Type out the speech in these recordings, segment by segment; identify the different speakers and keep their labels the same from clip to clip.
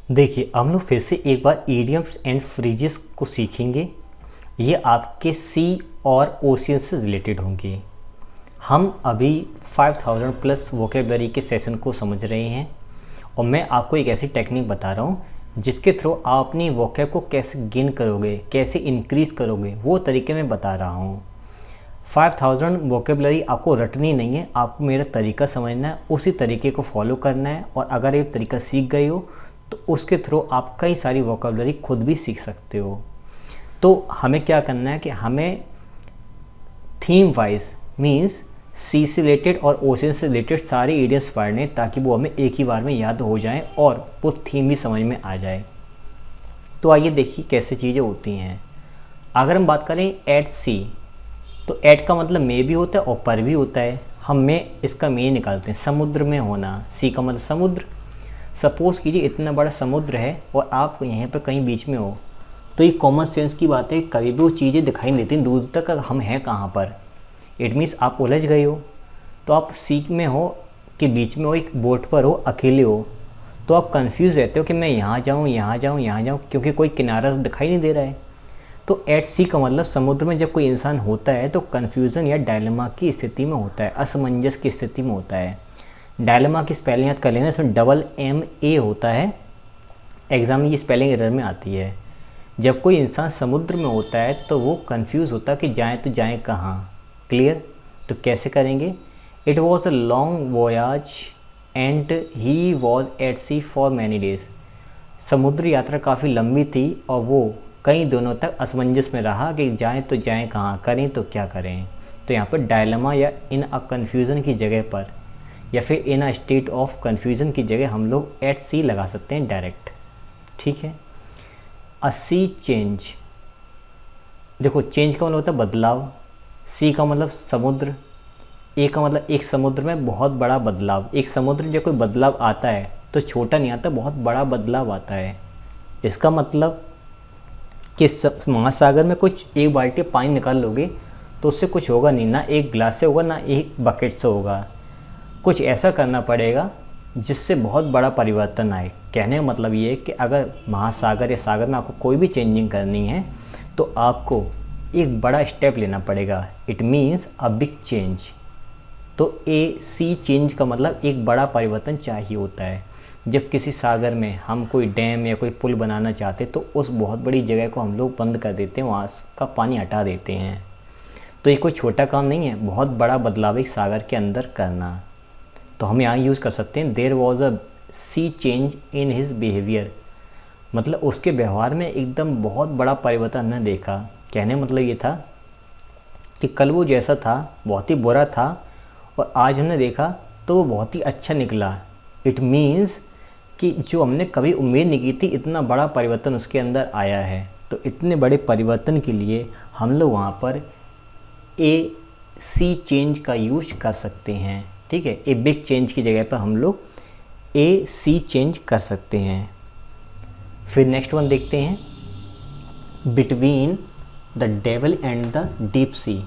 Speaker 1: देखिए, हम लोग फिर से एक बार ईडियम्स एंड फ्रेजेस को सीखेंगे। ये आपके सी और ओशियन से रिलेटेड होंगे। हम अभी 5000 प्लस वोकेबलरी के सेशन को समझ रहे हैं और मैं आपको एक ऐसी टेक्निक बता रहा हूँ जिसके थ्रू आप अपनी वोकेब को कैसे गेन करोगे, कैसे इंक्रीज़ करोगे, वो तरीके मैं बता रहा हूँ। 5000 वोकेबलरी आपको रटनी नहीं है, आपको मेरा तरीका समझना है, उसी तरीके को फॉलो करना है। और अगर ये तरीका सीख गए हो तो उसके थ्रू आप कई सारी वोकेबलरी खुद भी सीख सकते हो। तो हमें क्या करना है कि हमें थीम वाइज मीन्स सी से रिलेटेड और ओशन से रिलेटेड सारे इडियम्स पढ़ने, ताकि वो हमें एक ही बार में याद हो जाएं और वो थीम भी समझ में आ जाए। तो आइए देखिए कैसे चीज़ें होती हैं। अगर हम बात करें एट सी, तो एट का मतलब में भी होता है और पर भी होता है। हम में इसका में निकालते हैं, समुद्र में होना। सी का मतलब समुद्र। सपोज़ कीजिए इतना बड़ा समुद्र है और आप यहाँ पर कहीं बीच में हो, तो ये कॉमन सेंस की बात है, कभी भी वो चीज़ें दिखाई नहीं देती दूर तक हम हैं कहाँ पर। इट मीन्स आप उलझ गए हो, तो आप सी में हो कि बीच में हो, एक बोट पर हो, अकेले हो, तो आप कंफ्यूज रहते हो कि मैं यहाँ जाऊँ, यहाँ जाऊँ, यहाँ जाऊँ, क्योंकि कोई किनारा दिखाई नहीं दे रहा है। तो एट सी का मतलब समुद्र में जब कोई इंसान होता है तो कन्फ्यूज़न या डायलेमा की स्थिति में होता है, असमंजस की स्थिति में होता है। डायलेमा की स्पेलिंग याद कर लेना, इसमें MA होता है। एग्ज़ाम में ये स्पेलिंग एरर में आती है। जब कोई इंसान समुद्र में होता है तो वो कंफ्यूज होता है कि जाएं तो जाएं कहाँ। क्लियर? तो कैसे करेंगे? It was a long voyage and he was at sea for many days. समुद्र यात्रा काफ़ी लंबी थी और वो कई दिनों तक असमंजस में रहा कि जाएं तो जाएं कहाँ, करें तो क्या करें। तो यहाँ पर डायलेमा या इन अ कन्फ्यूज़न की जगह पर, या फिर इन अ स्टेट ऑफ कन्फ्यूज़न की जगह हम लोग एट सी लगा सकते हैं डायरेक्ट। ठीक है। अ सी चेंज, देखो चेंज का मतलब होता है बदलाव। सी का मतलब समुद्र। ए का मतलब एक समुद्र में बहुत बड़ा बदलाव। एक समुद्र में जब कोई बदलाव आता है तो छोटा नहीं आता, बहुत बड़ा बदलाव आता है। इसका मतलब कि महासागर में कुछ एक बाल्टी पानी निकाल लोगे तो उससे कुछ होगा नहीं, ना एक गिलास से होगा, ना एक बकेट से होगा। कुछ ऐसा करना पड़ेगा जिससे बहुत बड़ा परिवर्तन आए। कहने का मतलब ये है कि अगर महासागर या सागर में आपको कोई भी चेंजिंग करनी है तो आपको एक बड़ा स्टेप लेना पड़ेगा। It means a big change. तो ए सी चेंज का मतलब एक बड़ा परिवर्तन चाहिए होता है। जब किसी सागर में हम कोई डैम या कोई पुल बनाना चाहते तो उस बहुत बड़ी जगह को हम लोग बंद कर देते हैं, वहाँ का पानी हटा देते हैं। तो ये कोई छोटा काम नहीं है, बहुत बड़ा बदलाव एक सागर के अंदर करना। तो हम यहाँ यूज़ कर सकते हैं there was a sea change in his behaviour, मतलब उसके व्यवहार में एकदम बहुत बड़ा परिवर्तन हमने देखा। कहने मतलब ये था कि कल वो जैसा था बहुत ही बुरा था और आज हमने देखा तो वो बहुत ही अच्छा निकला। इट मीन्स कि जो हमने कभी उम्मीद नहीं की थी, इतना बड़ा परिवर्तन उसके अंदर आया है। तो इतने बड़े परिवर्तन के लिए हम लोग वहाँ पर ए सी चेंज का यूज कर सकते हैं। ठीक है, ए बिग चेंज की जगह पर हम लोग ए सी चेंज कर सकते हैं। फिर नेक्स्ट वन देखते हैं, between the devil and the deep sea.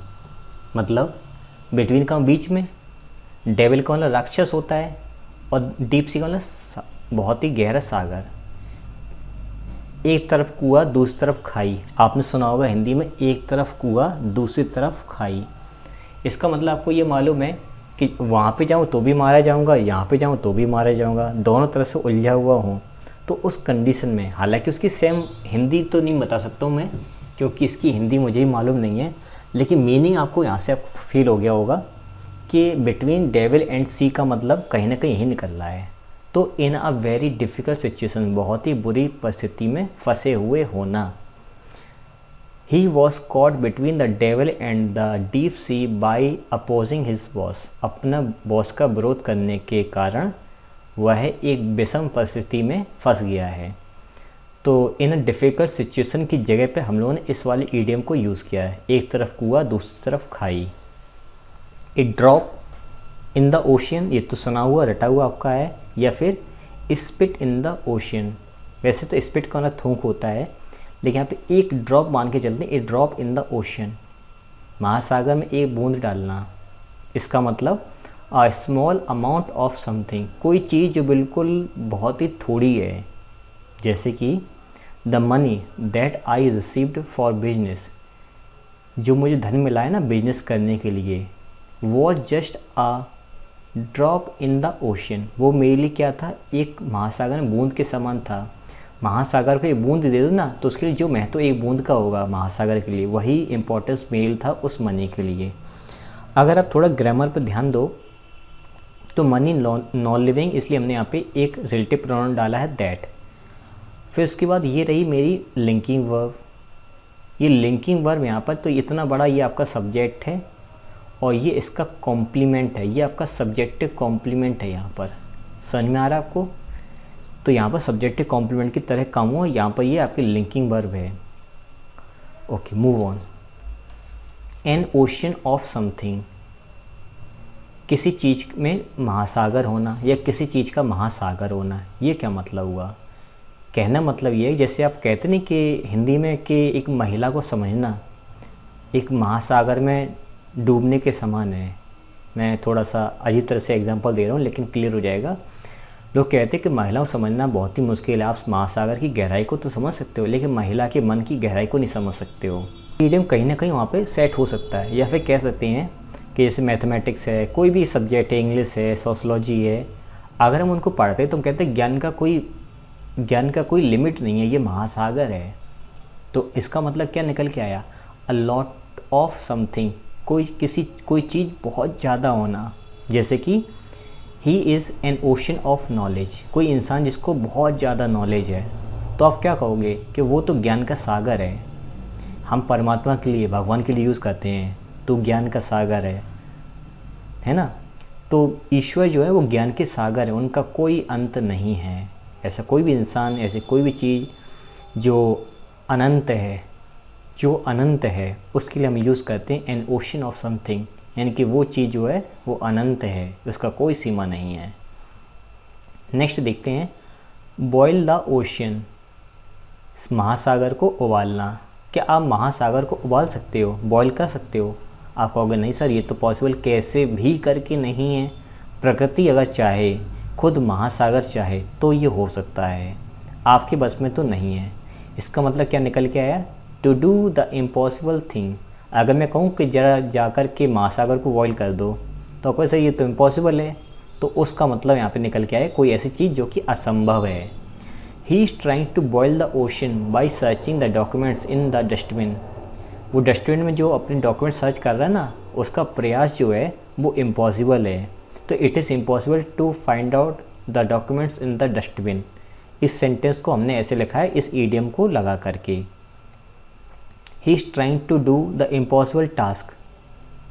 Speaker 1: मतलब बिटवीन का बीच में, डेविल का मतलब राक्षस होता है और डीप सी का मतलब बहुत ही गहरा सागर। एक तरफ कुआं दूसरी तरफ खाई, आपने सुना होगा हिंदी में, एक तरफ कुआं दूसरी तरफ खाई। इसका मतलब आपको ये मालूम है कि वहाँ पे जाऊँ तो भी मारा जाऊँगा, यहाँ पे जाऊँ तो भी मारा जाऊँगा, दोनों तरफ से उलझा हुआ हूँ। तो उस कंडीशन में, हालांकि उसकी सेम हिंदी तो नहीं बता सकता हूँ मैं, क्योंकि इसकी हिंदी मुझे ही मालूम नहीं है, लेकिन मीनिंग आपको यहाँ से आपको फील हो गया होगा कि बिटवीन डेविल एंड सी का मतलब कहीं ना कहीं यही निकल रहा है। तो इन अ वेरी डिफ़िकल्ट सिचुएशन, बहुत ही बुरी परिस्थिति में फंसे हुए होना। He was caught between the devil and the deep sea by opposing his boss। अपना बॉस का विरोध करने के कारण वह एक विषम परिस्थिति में फंस गया है। तो इन डिफ़िकल्ट सिचुएशन की जगह पे हम लोगों ने इस वाले ईडियम को यूज़ किया है, एक तरफ कुआं दूसरी तरफ खाई। It drop in the ocean, ये तो सुना हुआ रटा हुआ आपका है, या फिर स्पिट इन द ओशियन। वैसे तो स्पिट का मतलब थूक होता है, लेकिन यहाँ पे एक ड्रॉप मान के चलते हैं, ए ड्रॉप इन द ओशियन। महासागर में एक बूंद डालना। इसका मतलब a small amount of something, कोई चीज़ जो बिल्कुल बहुत ही थोड़ी है, जैसे कि the money that I received for business, जो मुझे धन मिला है ना बिजनेस करने के लिए, was just a drop in the ocean, वो मेरे लिए क्या था, एक महासागर में बूंद के समान था। महासागर को एक बूंद दे दो ना तो उसके लिए जो महत्व एक बूंद का होगा महासागर के लिए, वही इम्पोर्टेंस मेरे लिए था उस मनी के लिए। अगर आप थोड़ा ग्रामर पर ध्यान दो तो मनी नॉन लिविंग, इसलिए हमने यहाँ पे एक रिलेटिव प्रोनाउन डाला है दैट। फिर उसके बाद ये रही मेरी लिंकिंग वर्ब। ये लिंकिंग वर्ब यहाँ पर तो इतना बड़ा ये आपका सब्जेक्ट है और ये इसका कॉम्प्लीमेंट है, ये आपका सब्जेक्टिव कॉम्प्लीमेंट है। यहाँ पर समझ में आ रहा है आपको? तो यहाँ पर सब्जेक्टिव कॉम्प्लीमेंट की तरह काम हुआ, यहाँ पर ये आपकी लिंकिंग वर्ब है। Okay, move on. N ocean of something, किसी चीज़ में महासागर होना या किसी चीज़ का महासागर होना, ये क्या मतलब हुआ? कहना मतलब ये है जैसे आप कहते नहीं कि हिंदी में कि एक महिला को समझना एक महासागर में डूबने के समान है। मैं थोड़ा सा अजीब तरह से एग्जांपल दे रहा हूँ लेकिन क्लियर हो जाएगा। लोग कहते हैं कि महिला को समझना बहुत ही मुश्किल है, आप महासागर की गहराई को तो समझ सकते हो लेकिन महिला के मन की गहराई को नहीं समझ सकते हो। मीडियम कहीं ना कहीं वहाँ पे सेट हो सकता है, या फिर कह सकते हैं कि जैसे मैथमेटिक्स है, कोई भी सब्जेक्ट है, इंग्लिश है, सोशलॉजी है, अगर हम उनको पढ़ते हैं तो हम कहते हैं ज्ञान का कोई लिमिट नहीं है, ये महासागर है। तो इसका मतलब क्या निकल के आया? अ लॉट ऑफ समथिंग, कोई चीज़ बहुत ज़्यादा होना। जैसे कि he is an ocean of knowledge, कोई इंसान जिसको बहुत ज़्यादा नॉलेज है, तो आप क्या कहोगे कि वो तो ज्ञान का सागर है। हम परमात्मा के लिए, भगवान के लिए यूज़ करते हैं तो ज्ञान का सागर है ना। तो ईश्वर जो है वो ज्ञान के सागर है, उनका कोई अंत नहीं है। ऐसा कोई भी इंसान, ऐसे कोई भी चीज़ जो अनंत है उसके लिए हम यूज़ करते हैं एन ओशन ऑफ समथिंग, यानी कि वो चीज़ जो है वो अनंत है, उसका कोई सीमा नहीं है। नेक्स्ट देखते हैं, बॉयल द ओशन, महासागर को उबालना। क्या आप महासागर को उबाल सकते हो, बॉयल कर सकते हो? आप कहोगे नहीं सर ये तो पॉसिबल कैसे भी करके नहीं है। प्रकृति अगर चाहे, खुद महासागर चाहे तो ये हो सकता है, आपके बस में तो नहीं है। इसका मतलब क्या निकल के आया? To do the impossible thing. अगर मैं कहूँ कि ज़रा जाकर के महासागर को बॉयल कर दो तो कोई सर ये तो इम्पॉसिबल है, तो उसका मतलब यहाँ पे निकल के आया कोई ऐसी चीज़ जो कि असंभव है। He is trying to boil the ocean by searching the documents in the dustbin. वो डस्टबिन में जो अपने डॉक्यूमेंट सर्च कर रहा है ना, उसका प्रयास जो है वो इम्पॉसिबल है। तो it is impossible to find out the documents in the dustbin. इस सेंटेंस को हमने ऐसे लिखा है इस ईडियम को लगा करके। He is trying to do the impossible task,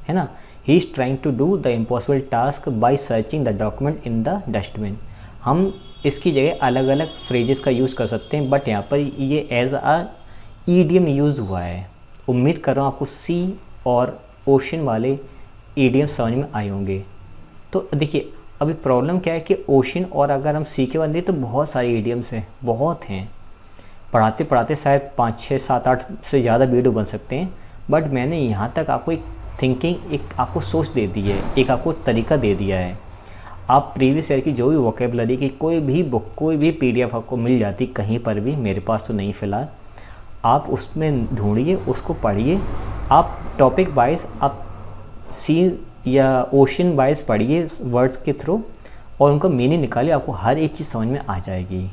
Speaker 1: है ना। He is trying to do the impossible task by searching the document in the dustbin. हम इसकी जगह अलग अलग फ्रेजेस का यूज़ कर सकते हैं, बट यहाँ पर ये एज अ ईडियम यूज़ हुआ है। उम्मीद कर रहा हूँ आपको सी और ओशन वाले ईडियम समझ में आए होंगे। तो देखिए अभी प्रॉब्लम क्या है कि ओशन और अगर हम सी के बाद दें तो बहुत सारे ईडियम्स हैं, बहुत हैं। पढ़ाते पढ़ाते शायद 5, 6, 7, 8 से ज़्यादा वीडियो बन सकते हैं, बट मैंने यहाँ तक आपको एक थिंकिंग, एक आपको सोच दे दी है, एक आपको तरीका दे दिया है। आप प्रीवियस ईयर की जो भी वोकेबलरी की कोई भी बुक, कोई भी PDF आपको मिल जाती कहीं पर भी, मेरे पास तो नहीं फ़िलहाल, आप उसमें ढूंढिए, उसको पढ़िए। आप टॉपिक वाइज आप सी या ओशन वाइज पढ़िए वर्ड्स के थ्रू और उनका मीनिंग निकालिए, आपको हर एक चीज़ समझ में आ जाएगी।